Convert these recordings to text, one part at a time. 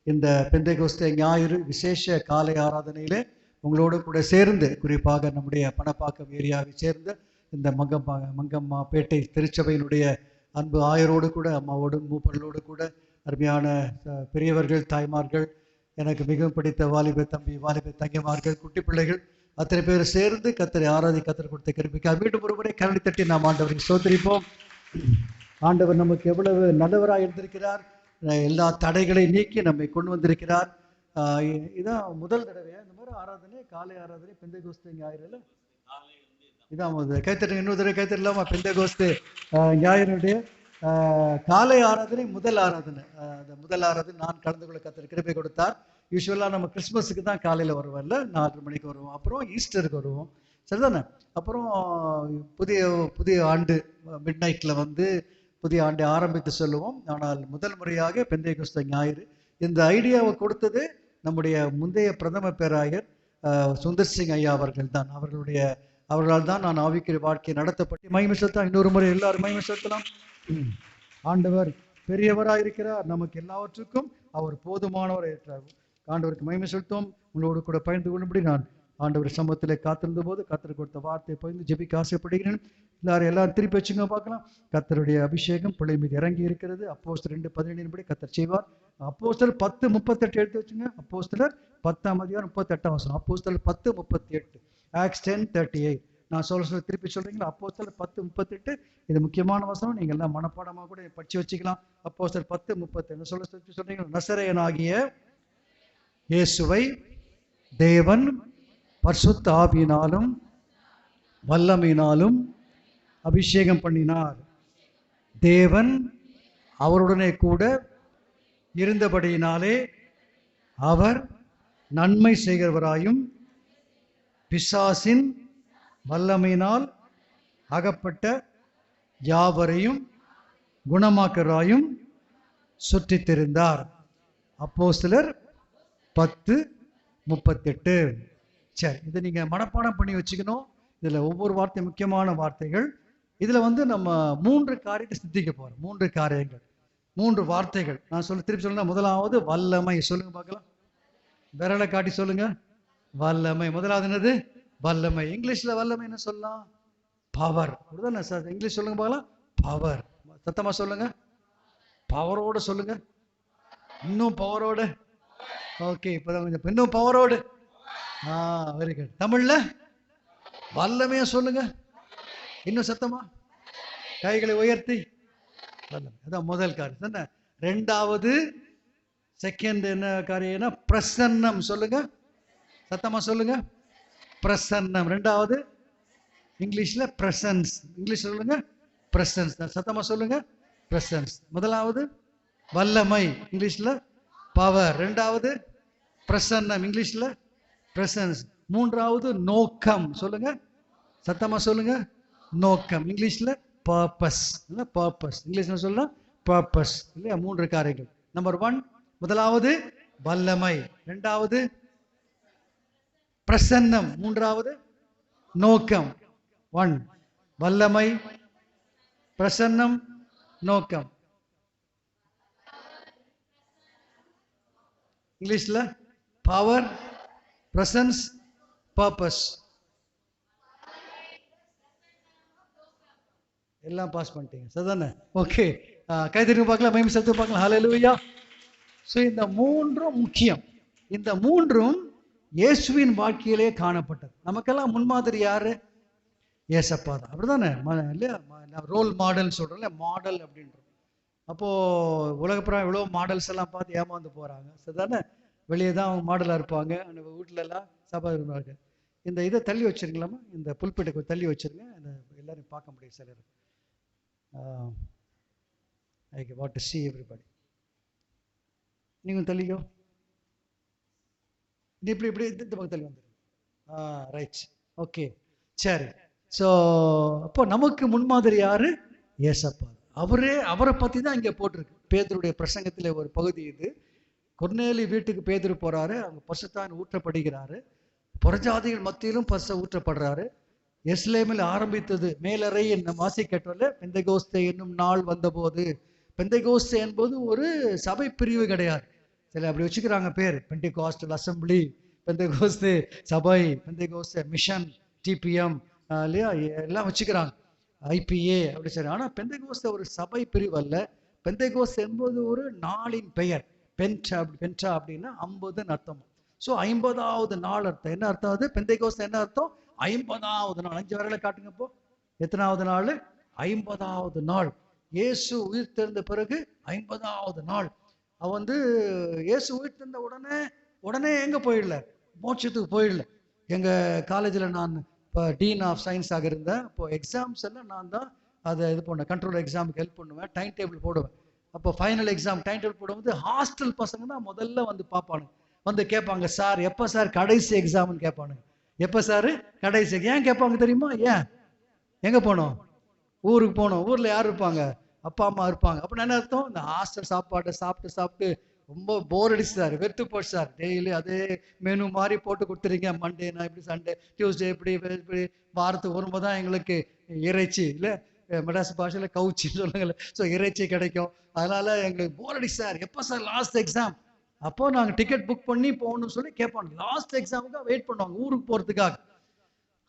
இந்த பெந்தைகோஸ்தே ஞாயிறு விசேஷ காலை ஆராதனையிலே உங்களோடு கூட சேர்ந்து, குறிப்பாக நம்முடைய பணப்பாக்கம் ஏரியாவை சேர்ந்த இந்த மங்கம்மா பேட்டை திருச்சபையினுடைய அன்பு ஆயரோடு கூட, அம்மாவோடு மூப்பர்களோடு கூட, அருமையான பெரியவர்கள், தாய்மார்கள், எனக்கு மிகவும் பிடித்த வாலிப தம்பி, வாலிப தங்கைமார்கள், குட்டி பிள்ளைகள் அத்தனை பேர் சேர்ந்து கர்த்தரை கர்த்தர் கொடுத்த கிருபைக்காக மீண்டும் ஒருமுறை கரடி தட்டி நாம் ஆண்டவரை ஸ்தோத்திரிப்போம். ஆண்டவர் நமக்கு எவ்வளவு நல்லவராக இருந்திருக்கிறார். எல்லா தடைகளை நீக்கி நம்மை கொண்டு வந்திருக்கிறார். இதான் முதல் தடவையா இந்த மாதிரி ஆராதனை, காலை ஆராதனை பெந்தைகோஸ்தே ஞாயிறுல இதான் கைத்தட்டு. இன்னொரு தடவை கைத்தட்டலாமா? பெந்தைகோஸ்தே ஞாயிறுடைய காலை ஆராதனை முதல் ஆராதனை. அந்த முதல் ஆராதனை நான் கலந்து கொள்ள கர்த்தர் கிருபை கொடுத்தார். யூஸ்வலாக நம்ம கிறிஸ்மஸுக்கு தான் காலையில் வருவோம்ல, 4 மணிக்கு வருவோம். அப்புறம் ஈஸ்டருக்கு வருவோம், சரிதானே? அப்புறம் புதிய ஆண்டு மிட் நைட்டில் வந்து புதிய ஆண்டை ஆரம்பித்து சொல்லுவோம். ஆனால் முதல் முறையாக பெந்தைகோஸ்தே ஞாயிறு இந்த ஐடியாவை கொடுத்தது நம்முடைய முந்தைய பிரதம பேராயர் சுந்தர் சிங் ஐயா அவர்கள் தான். அவர்களால் தான் நான் ஆவிக்குரிய வாழ்க்கையை நடத்தப்பட்டு மகிமை செலுத்தலாம். இன்னொரு முறை எல்லாரும் மகிமை செலுத்தலாம். ஆண்டவர் பெரியவராயிருக்கிறார், நமக்கு எல்லாவற்றுக்கும் அவர் போதுமானவர் இருக்கிறார். ஆண்டவருக்கு மகிமை செலுத்துவோம். உங்களோடு கூட பகிர்ந்து கொள்ளும்படி நான் ஆண்டவர் சமூகத்திலே காத்திருந்த போது கர்த்தர் கொடுத்த வார்த்தையை பகிர்ந்து ஜெபிக்க ஆசைப்படுகிறேன். எல்லாரும் திருப்பி வச்சுங்க பார்க்கலாம். கர்த்தருடைய அபிஷேகம் பிள்ளை மீது இறங்கி இருக்கிறது. அப்போஸ்தலர் 2:17 கர்த்தர் செய்வார். அப்போஸ்தலர் 10:38 எடுத்து வச்சுங்க. அப்போஸ்தலர் 10:38 அப்போஸ்தலர் 10:38 ஆக்ட்ஸ் 10:38. நான் சொல்ல திருப்பி சொல்றீங்களா? அப்போஸ்தலர் 10:38. இது முக்கியமான வசனம், நீங்க எல்லாம் மனப்பாடமாக கூட படிச்சு வச்சுக்கலாம். அப்போஸ்தலர் 10:38 சொல்றீங்களா? நசரேயனாகிய இயேசுவை தேவன் பரிசுத்த ஆவியினாலும் வல்லமையினாலும் அபிஷேகம் பண்ணினார். தேவன் அவருடனே கூட இருந்தபடியினாலே அவர் நன்மை செய்கிறவராயும் பிசாசின் வல்லமையினால் அகப்பட்ட யாவரையும் குணமாக்கராயும் சுற்றித் திரிந்தார். அப்போஸ்தலர் 10:38. சரி, இதை நீங்க மனப்பாடம் பண்ணி வச்சுக்கணும். இதுல ஒவ்வொரு வார்த்தை முக்கியமான வார்த்தைகள். இதுல வந்து நம்ம 3 காரியத்தை சிந்திக்க போறோம். 3 காரியங்கள், 3 வார்த்தைகள். நான் திருப்பி சொல்லுங்க. முதலாவது வல்லமை. சொல்லுங்க பார்க்கலாம். விரலை காட்டி சொல்லுங்க. வல்லமை. முதலாவது என்னது? வல்லமை. இங்கிலீஷ்ல வல்லமை என்ன சொல்லலாம்? பவர். அப்படிதானே சார்? இங்கிலீஷ் சொல்லுங்க பார்க்கலாம். பவர். சத்தமா சொல்லுங்க. பவரோட சொல்லுங்க. இன்னும் பவரோட. ஓகே, இப்பதான் கொஞ்சம் இன்னும் பவரோடு. Very good. தமிழ்ல வல்லமையா சொல்லுங்க. இன்னும் சத்தமா கைகளை உயர்த்தி வல்லமை. அதான் முதல் காரியம் தானே. ரெண்டாவது செகண்ட் என்ன காரியம்னா பிரசன்னம். சொல்லுங்க, சத்தமா சொல்லுங்க. பிரசன்னம். ரெண்டாவது இங்கிலீஷ்ல பிரசன்ஸ். இங்கிலீஷ் சொல்லுங்க பிரசன்ஸ். சத்தமா சொல்லுங்க பிரசன்ஸ். முதலாவது வல்லமை, இங்கிலீஷ்ல பவர். ரெண்டாவது பிரசன்னம், இங்கிலீஷ்ல பிரசன்ஸ். மூன்றாவது நோக்கம். சொல்லுங்க, சத்தமா சொல்லுங்க. நோக்கம், இங்கிலீஷ்ல பர்பஸ். பர்பஸ் இங்கிலீஷ்ல சொல்லலாம் பர்பஸ். இல்லையா? 3 காரியங்கள். நம்பர் 1 முதலாவது வல்லமை, இரண்டாவது பிரசன்னம், மூன்றாவது நோக்கம். 1 வல்லமை, பிரசன்னம், நோக்கம். இங்கிலீஷ்ல பவர், பிரசன்ஸ், பர்பஸ். எல்லாம் பாஸ் பண்ணிட்டீங்க, சரிதானே? ஓகே, கைதறி பார்க்கலாம், மகிமை செலுத்தி பார்க்கலாம். ஹல்லேலூயா. ஸோ இந்த 3ம் முக்கியம். இந்த 3ம் இயேசுவின் வாழ்க்கையிலே காணப்பட்டது. நமக்கெல்லாம் முன்மாதிரி யாரு? ஏசப்பா தான். அப்படிதானே? இல்லையா? ரோல் மாடல் சொல்றோம்ல, மாடல் அப்படின்றோம். அப்போ உலகப்புறம் எவ்வளோ மாடல்ஸ் எல்லாம் பார்த்து ஏமாந்து போறாங்க, சரிதானே? வெளியே தான் அவங்க மாடலாக இருப்பாங்க, வீட்டில எல்லாம் சபை இருந்தாங்க. இந்த இதை தள்ளி வச்சிருக்கலாமா? இந்த புல்பெட்டுக்கு தள்ளி வச்சிருங்க, அந்த எல்லாரும் பார்க்க முடியும் சிலர். I what to see everybody. நீங்கள் தள்ளிக்கோ. இப்படி இந்த பக்கம் தள்ளி வந்துடுங்க. ரைட், ஓகே, சரி. ஸோ அப்போ நமக்கு முன்மாதிரி யாரு? ஏசப்பா. அவரை பற்றி தான் இங்கே போட்டிருக்கு. பேதுருடைய பிரசங்கத்தில் ஒரு பகுதி இது. கொர்நேலி வீட்டுக்கு பேதுரு போறாரு, அவங்க பரிசுத்தாவின் ஊற்றப்படுகிறாரு. புறஜாதிகள் மத்தியிலும் பரிசு ஊற்றப்படுறாரு. எருசலேமில் ஆரம்பித்தது மேலறை என்னும் வாசிக்கட்டல பெந்தைகோஸ்தே என்னும் நாள் வந்தபோது. பெந்தைகோஸ்தே என்பது ஒரு சபை பிரிவு கிடையாது, சில அப்படி வச்சுக்கிறாங்க பேர், பெண்டிகாஸ்டல் அசம்பிளி, பெந்தகோஸ்து சபை, பெந்தகோஸ்து மிஷன், டிபிஎம் இல்லையா, எல்லாம் வச்சுக்கிறாங்க, ஐபிஏ அப்படி சரி. ஆனால் பெந்தகோஸ்து ஒரு சபை பிரிவு அல்ல. பெந்தகோஸ்து என்பது ஒரு நாளின் பெயர். பென்டா அப்படின்னா 50ன்னு அர்த்தம். ஸோ 50வது நாள் அர்த்தம். என்ன அர்த்தம் அது? பெந்தகோஸ்து என்ன அர்த்தம்? 50வது நாள். 5 விரலை காட்டுங்கப்போ. எத்தனாவது நாள்? 50வது நாள். இயேசு உயிர் தெரிந்த பிறகு 50வது நாள். வந்து இயேசு உயிர் தெரிந்த உடனே எங்க போயிடல, மோட்சத்துக்கு போயிடல. எங்க காலேஜில் நான் இப்போ டீன் ஆஃப் சயின்ஸாக இருந்தேன். இப்போ எக்ஸாம்ஸ் எல்லாம் நான் தான் அதை இது பண்ணேன், கண்ட்ரோல் எக்ஸாமுக்கு ஹெல்ப் பண்ணுவேன், டைம் டேபிள் போடுவேன். அப்போ ஃபைனல் எக்ஸாம் டைம் டேபிள் போடும்போது ஹாஸ்டல் பசங்க தான் முதல்ல வந்து பார்ப்பானுங்க, வந்து கேட்பாங்க, சார் எப்போ சார் கடைசி எக்ஸாம்னு கேட்பானுங்க. எப்போ சார் கடைசி? ஏன் கேட்பாங்க தெரியுமா? ஏன்? எங்கே போனோம்? ஊருக்கு போனோம். ஊரில் யார் இருப்பாங்க? அப்பா அம்மா இருப்பாங்க. அப்படின்னு என்ன அர்த்தம்? இந்த ஹாஸ்டல் சாப்பாட்டை சாப்பிட்டு ரொம்ப போர் அடிச்சு சார், வெறுத்து போச்சு சார், டெய்லி அதே மெனு மாதிரி போட்டு கொடுத்துறீங்க. மண்டேனா இப்படி, சண்டே டியூஸ்டே இப்படி, வாரத்துக்கு வரும்போது தான் எங்களுக்கு இறைச்சி இல்லை, மெட்ராஸ் பாஷையில் கவுச்சின்னு சொல்லுங்களேன். ஸோ இறைச்சி கிடைக்கும். அதனால எங்களுக்கு போர் அடிச்சு சார், எப்போ சார் லாஸ்ட் எக்ஸாம்? அப்போ நாங்கள் டிக்கெட் புக் பண்ணி போகணும்னு சொல்லி கேட்பாங்க. லாஸ்ட் எக்ஸாமுக்காக வெயிட் பண்ணுவாங்க ஊருக்கு போகிறதுக்காக.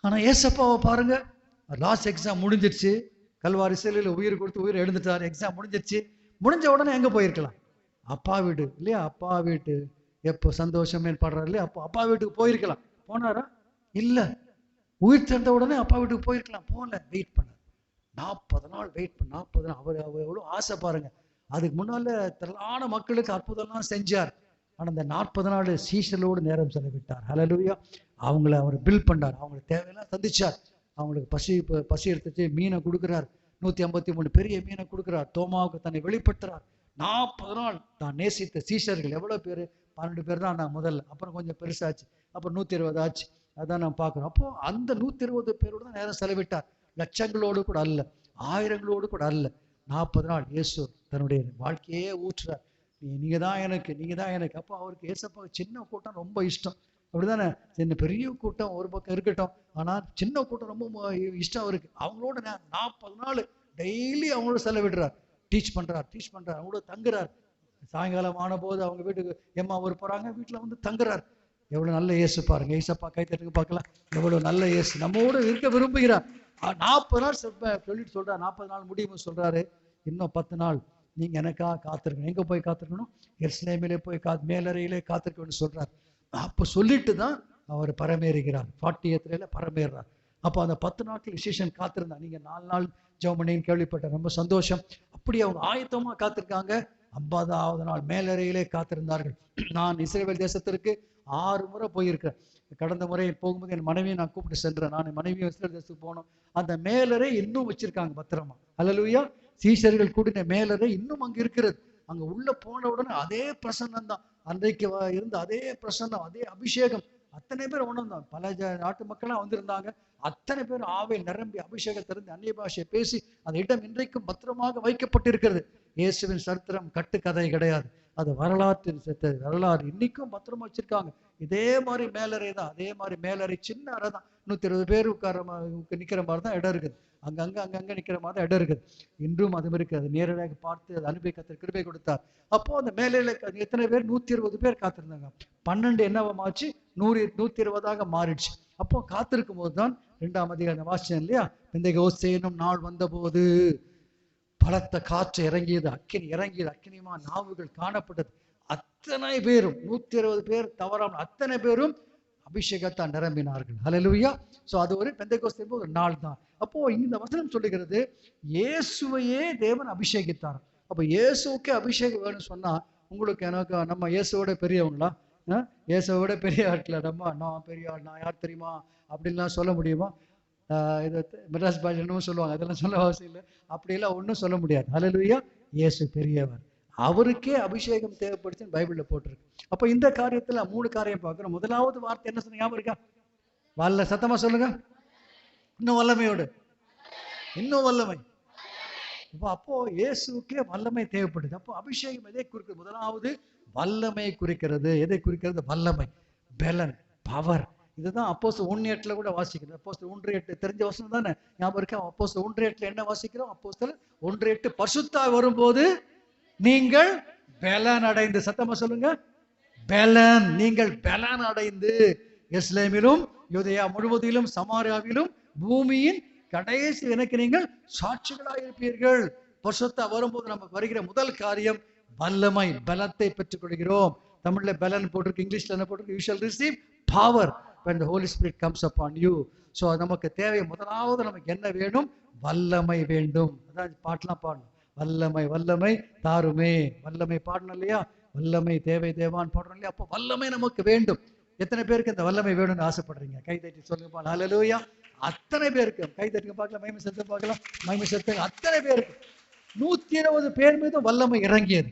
ஆனால் ஏசப்பாவை பாருங்க, லாஸ்ட் எக்ஸாம் முடிஞ்சிருச்சு, கல்வாரி சிலையில் உயிர் கொடுத்து உயிர் எழுந்துட்டார், எக்ஸாம் முடிஞ்சிருச்சு. முடிஞ்ச உடனே எங்கே போயிருக்கலாம்? அப்பா வீடு இல்லையா? அப்பா வீட்டு எப்போ சந்தோஷமே படுறாரு இல்லையா? அப்போ அப்பா வீட்டுக்கு போயிருக்கலாம். போனாரா? இல்லை. உயிர் தெரிந்த உடனே அப்பா வீட்டுக்கு போயிருக்கலாம், போகல. வெயிட் பண்ணார் 40 நாள். வெயிட் பண்ண 40 நாள். அவர் எவ்வளோ ஆசை பாருங்க. அதுக்கு முன்னால திரளான மக்களுக்கு அற்புதம்லாம் செஞ்சார். ஆனால் இந்த 40 நாள் சீஷலோடு நேரம் செலவிட்டார். ஹல்லேலூயா. அவர் பில் பண்ணார், அவங்களுக்கு தேவையெல்லாம் சந்திச்சார். அவங்களுக்கு பசி எடுத்துச்சு, மீனை கொடுக்குறார், 153 பெரிய மீனை கொடுக்குறார். தோமாவுக்கு தன்னை வெளிப்படுத்துறார். 40 நாள் தான் நேசித்த சீஷர்கள் எவ்வளோ பேர்? 12 பேர் தான் நான் முதல்ல, அப்புறம் கொஞ்சம் பெருசாச்சு, அப்புறம் 120 ஆச்சு. அதான் நான் பார்க்குறோம். அப்போ அந்த 120 பேரோடு தான் நேரம் செலவிட்டார். லட்சங்களோடு கூட அல்ல, ஆயிரங்களோடு கூட அல்ல. 40 நாள் இயேசு தன்னுடைய வாழ்க்கையே ஊற்றுறார். நீங்க தான் எனக்கு. அப்போ அவருக்கு ஏசப்பா சின்ன கூட்டம் ரொம்ப இஷ்டம், அப்படிதானே? சின்ன பெரிய கூட்டம் ஒரு பக்கம் இருக்கட்டும், ஆனால் சின்ன கூட்டம் ரொம்ப இஷ்டம் அவருக்கு. அவங்களோட 40 நாள் டெய்லி அவங்களோட செலவிடுறார். டீச் பண்றார், அவங்களோட தங்குறார். சாயங்காலம் ஆன போது அவங்க வீட்டுக்கு எம்மா ஊர் போறாங்க, வீட்டில் வந்து தங்குறார். எவ்வளவு நல்ல இயேசு பாருங்க. ஏசப்பா கைத்தட்டுக்கு பார்க்கலாம். எவ்வளவு நல்ல இயேசு நம்மோடு இருக்க விரும்புகிறார். 40 நாள் சொல்லிட்டு சொல்றாரு, 40 நாள் முடியும் சொல்றாரு, இன்னும் 10 நாள் நீங்க எனக்காக காத்திருக்கணும். எங்க போய் காத்திருக்கணும்? எருசலேமிலே போய் மேலறையிலே காத்திருக்கணும்னு சொல்றார். அப்போ சொல்லிட்டு தான் அவர் பரமேறுகிறார். 40th டேல பரமேறார். அப்போ அந்த 10 நாட்கள் விசேஷன் காத்திருந்தா. நீங்க 4 நாள் ஜெபம் பண்ணேன்னு கேள்விப்பட்டேன், ரொம்ப சந்தோஷம். அப்படி அவங்க ஆயத்தமா காத்திருக்காங்க. 50வது நாள் மேலறையிலே காத்திருந்தார்கள். நான் இஸ்ரவேல் தேசத்திற்கு 6 முறை போயிருக்கிறேன். கடந்த முறை போகும்போது என் மனைவியை நான் கூப்பிட்டு சென்றேன். நான் என் மனைவியும் இஸ்ரவேல் தேசத்துக்கு போனோம். அந்த மேலறை இன்னும் வச்சிருக்காங்க பத்திரமா. ஹல்லேலூயா. சீஷர்கள் கூடின மேலறை இன்னும் அங்க இருக்கிறது. அங்க உள்ள போன உடனே அதே பிரசன்னம் தான், அன்றைக்கு இருந்த அதே பிரசன்னம், அதே அபிஷேகம். அத்தனை பேர் உணர்ந்தாங்க. பல நாட்டு மக்களாக வந்திருந்தாங்க. அத்தனை பேர் ஆவியில் நிரம்பி அபிஷேகத்திலிருந்து அந்நிய பாஷையை பேசி அந்த இடம் இன்றைக்கும் பத்திரமாக வைக்கப்பட்டிருக்கிறது. இயேசுவின் சரித்திரம் கட்டுக்கதை கிடையாது, அது வரலாற்றின் வரலாறு. இன்னைக்கும் பத்திரமா வச்சிருக்காங்க. இதே மாதிரி மேலறை தான், அதே மாதிரி மேலறை சின்ன அறை தான். 120 பேர் நிக்கிற மாதிரி தான் இடம் இருக்குது. அங்கங்க நிக்கிற மாதிரி தான் இடம் இருக்குது. இன்றும் அது இருக்கு. அது நேரடியாக பார்த்து அது அனுபவி கர்த்தர் கிருபை கொடுத்தார். அப்போ அந்த மேலையில எத்தனை பேர்? 120 பேர் காத்திருந்தாங்க. 12 என்னவமாச்சு? 120ஆக மாறிடுச்சு. அப்போ காத்திருக்கும் போது தான் 2ஆம் அதிகாரம் வாசிச்சேன் இல்லையா? பெந்தெகோஸ்தேனும் நாள் வந்த போது பலத்த காற்று இறங்கியது, அக்கினி இறங்கியது, அக்கினிமா நாவுகள் காணப்பட்டது. அத்தனை பேரும் 120 பேர் தவறாமல் அத்தனை பேரும் அபிஷேகத்தால் நிரம்பினார்கள். ஹல்லேலூயா. ஸோ அது ஒரு பெந்தெகோஸ்தே ஒரு நாள் தான். அப்போ இந்த வசனம் சொல்லுகிறது, இயேசுவையே தேவன் அபிஷேகித்தார். அப்போ இயேசுக்கே அபிஷேகம் வேணும்னு சொன்னா, உங்களுக்கு எனக்கு நம்ம இயேசுவோட பெரியவங்களா? இயேசுவோட பெரிய ஆட்களா? நான் பெரிய ஆள், நான் யார் தெரியுமா அப்படின்லாம் சொல்ல முடியுமா? இதை மெட்ராஸ் பாஷை என்னமோ சொல்லுவாங்க, அதெல்லாம் சொல்ல அவசியம் இல்லை. அப்படியெல்லாம் ஒன்றும் சொல்ல முடியாது. ஹல்லேலூயா. இயேசு பெரியவர், அவருக்கே அபிஷேகம் தேவைப்படுச்சுன்னு பைபிளில் போட்டிருக்கு. அப்போ இந்த காரியத்தில் 3 காரியம் பார்க்குறோம். முதலாவது வார்த்தை என்ன சொன்ன ஞாபகம் இருக்கா? சத்தமா சொல்லுங்க. இன்னும் வல்லமையோடு, இன்னும் வல்லமை. அப்போ இயேசுக்கே வல்லமை தேவைப்படுது. அப்போ அபிஷேகம் எதை குறிக்கிறது? முதலாவது வல்லமை குறிக்கிறது. எதை குறிக்கிறது? வல்லமை, பெலன், பவர். இதுதான் அப்போஸ்தலர் 1:8 கூட வாசிக்கிறோம். அப்போஸ்தலர் 1:8 தெரிஞ்ச வசனம் தானே, ஞாபகம் இருக்கா? அப்போஸ்தலர் 1:8 என்ன வாசிக்கிறோம்? அப்போஸ்தலர் 1:8 பரிசுத்த வரும்போது நீங்கள் பெலன் அடைந்து, சத்தமா சொல்லுங்க, பலன். நீங்கள் பலன் அடைந்து எருசலேமிலும் யூதேயா முழுவதிலும் சமாரியாவிலும் பூமியின் கடைசி எனக்கு நீங்கள் சாட்சிகளாக இருப்பீர்கள். பரிசுத்த வரும்போது நமக்கு வருகிற முதல் காரியம் வல்லமை, பலத்தை பெற்றுக் கொள்கிறோம். தமிழ்ல பலன் போட்டிருக்கு, இங்கிலீஷ்ல என்ன போட்டிருக்கு? You shall receive power when the Holy Spirit comes upon you. So நமக்கு தேவை, முதலாவது நமக்கு என்ன வேணும்? வல்லமை வேண்டும். அதான் பாட்டெல்லாம் பாடணும், வல்லமை வல்லமை தாருமே. வல்லமை பாடணும் இல்லையா? வல்லமை தேவை தேவான் பாடணும் இல்லையா? அப்போ வல்லமை நமக்கு வேண்டும். எத்தனை பேருக்கு இந்த வல்லமை வேணும்னு ஆசைப்படுறீங்க? கை தட்டி சொல்லுங்க. ஹல்லேலூயா. அத்தனை பேருக்கு கை தட்டுங்க பார்க்கலாம். மகிமை செலுத்த பார்க்கலாம். மகிமை செலுத்த அத்தனை பேருக்கு 120 பேர் மீதும் வல்லமை இறங்கியது.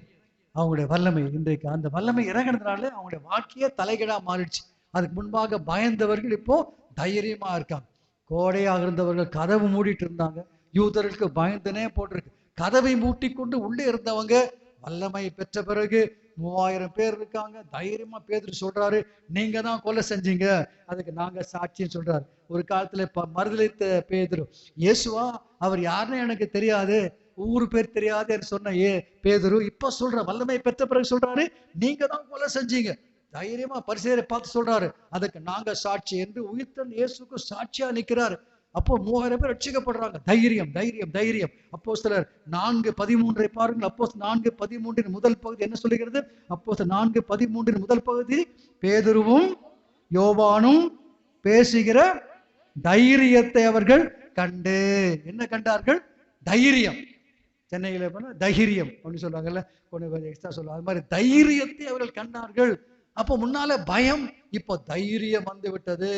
அவங்களுடைய வல்லமை இன்றைக்கு அந்த வல்லமை இறங்கினதுனால அவங்களுடைய வாழ்க்கையே தலைகீழா மாறிடுச்சு. அதுக்கு முன்பாக பயந்தவர்கள் இப்போ தைரியமா இருக்காங்க. கோடையாக இருந்தவர்கள் கதவு மூடிட்டு இருந்தாங்க. யூதர்களுக்கு பயந்துனே போட்டிருக்கு. கதவை மூட்டி கொண்டு உள்ளே இருந்தவங்க வல்லமை பெற்ற பிறகு 3000 பேர் இருக்காங்க. தைரியமா பேதுரு சொல்றாரு, நீங்க தான் கொலை செஞ்சீங்க, அதுக்கு நாங்க சாட்சின்னு சொல்றாரு. ஒரு காலத்துல மறுதலித்த பேதுரு, இயேசுவா அவர் யாருன்னு எனக்கு தெரியாது, ஊரு பேர் தெரியாது சொன்ன பேதுரு இப்ப சொல்ற, வல்லமை பெற்ற பிறகு சொல்றாரு, நீங்க தான் கொலை செஞ்சீங்க. தைரியமா பரிசேயரை பார்த்து சொல்றாரு, அதுக்கு நாங்க சாட்சி என்று உயிர்த்தெழுந்த இயேசுக்கு சாட்சியா நிக்கிறாரு. அப்போ 3000 பேர் ரட்சிக்கப்படுறாங்க. தைரியம் தைரியம் தைரியம். அப்போஸ்தலர் 4:13 பாருங்கள். அப்போஸ்தலர் 4:13 முதல் பகுதி என்ன சொல்லுகிறது? அப்போஸ்தலர் 4:13 முதல் பகுதி, பேதுருவும் யோவானும் பேசுகிற தைரியத்தை அவர்கள் கண்டு. என்ன கண்டார்கள்? தைரியம். சென்னையில போனா தைரியம் அப்படின்னு சொல்லுவாங்கல்ல, ஒன்று எக்ஸ்ட்ரா சொல்லுவாங்க. அது மாதிரி தைரியத்தை அவர்கள் கண்டார்கள். அப்போ முன்னால பயம், இப்போ தைரியம் வந்து விட்டது.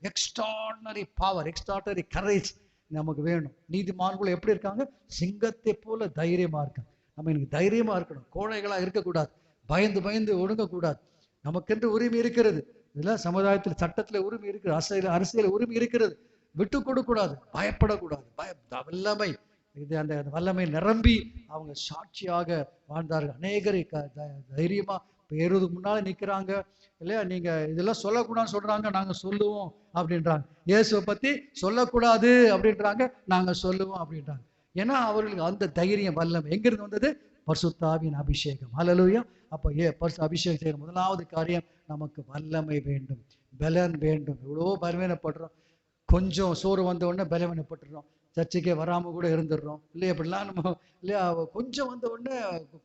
எக்ஸ்ட்ராடினரி பவர், எக்ஸ்ட்ராடினரி கரேஜ் நமக்கு வேணும். நீதிமான்கள் எப்படி இருக்காங்க? சிங்கத்தை போல தைரியமா இருக்காங்க. நம்ம எனக்கு தைரியமா இருக்கணும், கோழைகளா இருக்கக்கூடாது, பயந்து பயந்து ஒடுங்கக்கூடாது. நமக்கென்று உரிமை இருக்கிறது, இதெல்லாம் சமுதாயத்தில் சட்டத்துல உரிமை இருக்கிறது, அரசியல் உரிமை இருக்கிறது. விட்டு கொடுக்க கூடாது, பயப்படக்கூடாது. வல்லமை, இது அந்த வல்லமை நிரம்பி அவங்க சாட்சியாக வாழ்ந்தார்கள். அநேகரை தைரியமா பேருதுக்கு முன்னால நிக்கிறாங்க இல்லையா? நீங்க இதெல்லாம் சொல்லக்கூடாதுன்னு சொல்றாங்க, நாங்க சொல்லுவோம் அப்படின்றாங்க. இயேசுவை பத்தி சொல்லக்கூடாது அப்படின்றாங்க, நாங்க சொல்லுவோம் அப்படின்றாங்க. ஏன்னா அவர்களுக்கு அந்த தைரியம், வல்லமை எங்கிருந்து வந்தது? பரிசுத்தாவியின் அபிஷேகம். ஹல்லேலூயா. அப்போ அபிஷேகம் செய்யற முதலாவது காரியம், நமக்கு வல்லமை வேண்டும், பலன் வேண்டும். எவ்வளோ பலவீனப்படுறோம், கொஞ்சம் சோறு வந்த உடனே பலவீனப்பட்டுறோம், சர்ச்சைக்கே வராம கூட இருந்துடுறோம் இல்லையா? அப்படிலாம் நம்ம இல்லையா, கொஞ்சம் வந்த உடனே